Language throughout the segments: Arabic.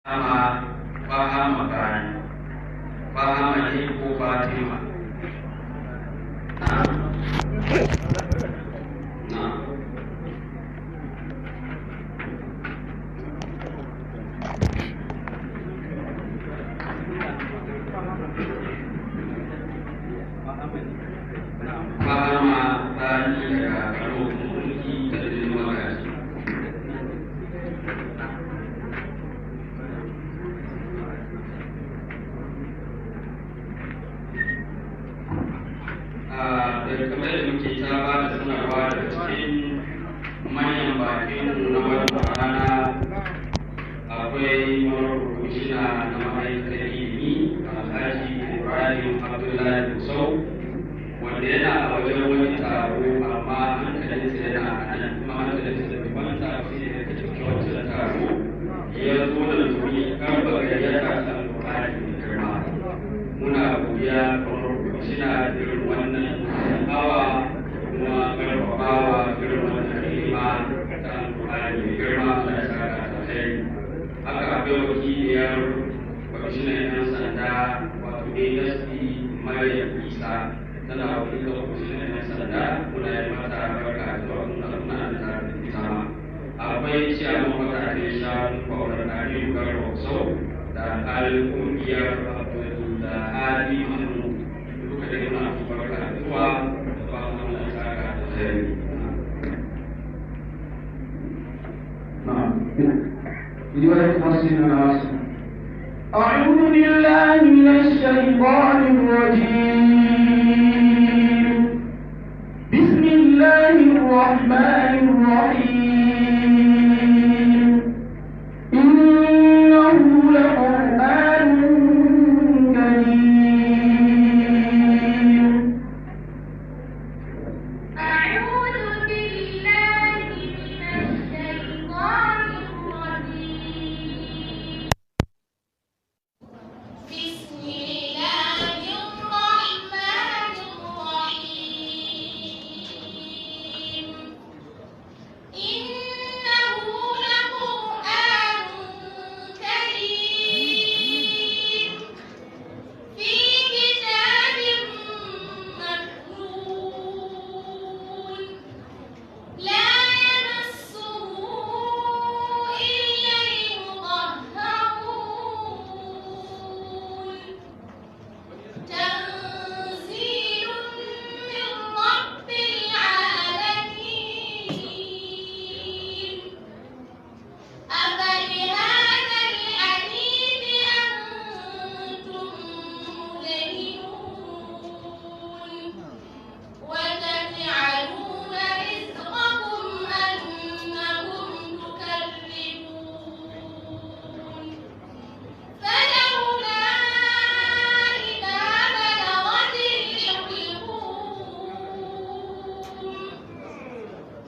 Fahama Gani, Fahama Ibu Fatima. Fahama Gani daga Kano Mulki da Jirgin Magaji. Da kamar da muke ta ba da sanarwa da cikin manyan bakin na wannan rana akwai marubucina na ma'aikatar ilimi Alhaji Ibrahim Abdullahi Musau wanda yana a wajen wani taro amma hankalinsa yana a nan kuma hankalinsa da babban taro ne da ta cikin wancan taro ya zo da tuni karɓa gayyata ta alƙur'ani mai girma. Muna godiya ga marubucina irin wannan hawa kuma karfafawa irin wannan rima ta alƙur'ani mai girma Allah ya saka ta kai. Haka akwai wakiliyar kwamishinan 'yan sanda wato ASP Maryam Isa tana wakiltar kwamishinan 'yan sanda muna yi mata barka da zuwa muna da ita ma. Akwai ciyaman matakin shanu kwaurar Aliyu Garba Sau da alƙalin ƙungiyar da hali hannu duka da yana barka da zuwa da ba mu Allah ya saka da kai. أعوذ بالله من الشيطان الرجيم. بسم الله الرحمن الرحيم. إنه لقرآن كريم. أعوذ بالله من الشيطان الرجيم. بسم الله الرحمن الرحيم. إنه لقرآن كريم في كتاب مكنون لا يمسه إلا المطهرون تنزيل من رب العالمين. أفبهذا الحديث أنتم مدهنون وتجعلون رزقكم أنكم تكذبون. فلولا إذا بلغت الحلقوم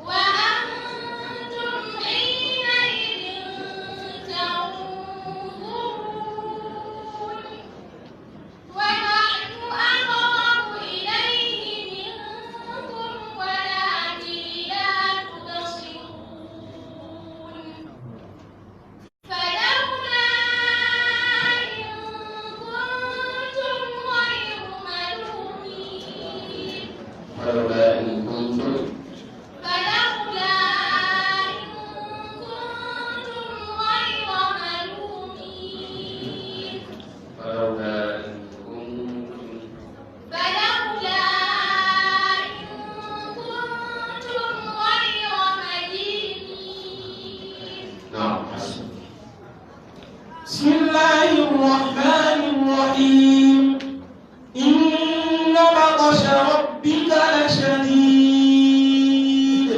وأنتم حينئذ تنظرون ونحن أقرب إليه منكم ولكن لا تبصرون. فلولا إن كنتم غير ملومين. فلولا إن كنتم غير ملومين. فلولا إن كنتم غير مدينين. نعم. بسم الله الرحمن الرحيم. إن بطش ربك لشديد.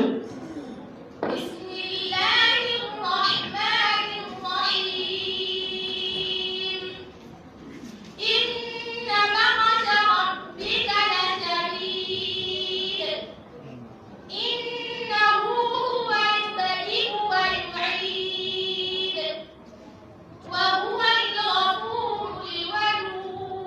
بسم الله الرحمن الرحيم. إن بطش ربك لشديد. إنه هو يبدئ ويعيد وهو الغفور الودود.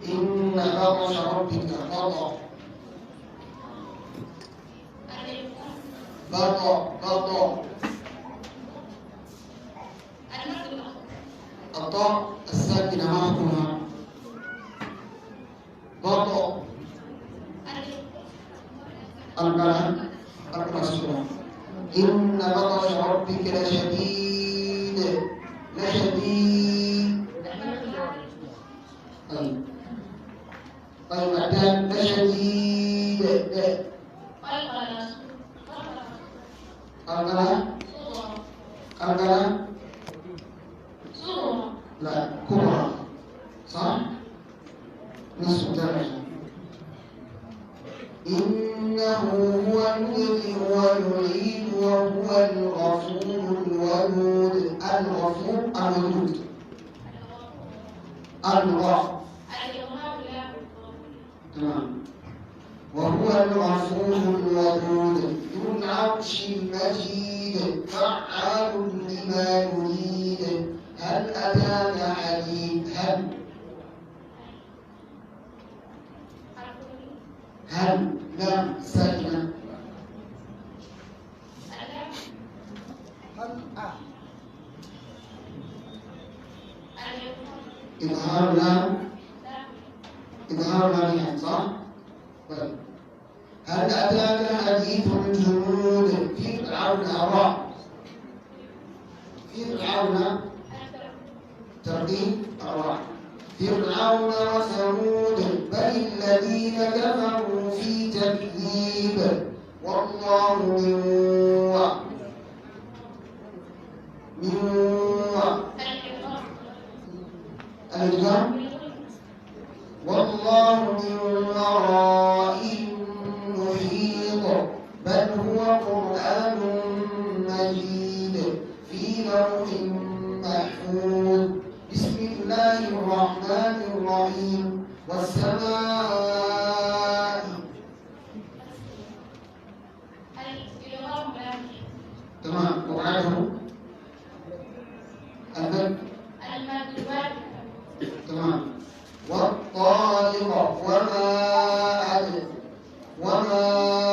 إن بطش ربك الطاء الساكنة معكما بطأ القلم الرسول. إن بطش ربك لشديد طيب بعدين لشديد القلم لا كبرى صح؟ نصف درجة. إنه هو يبدئ ويعيد وهو الغفور الودود. تمام. وهو الغفور الودود ذو العرش المجيد فعال لما يريد. هل أتاك حديث هل لم سكنة إظهار لام صح؟ طيب هل أتاك حديث الجنود في فرعون ترتيب الراء فرعون وثمود بل الذين كفروا في تكذيب والله والله من ورائهم محيط بل هو قرآن مجيد في لوح محفوظ. بسم الله الرحمن الرحيم والسماء تمام. وبعده المد تمام. والطارق وما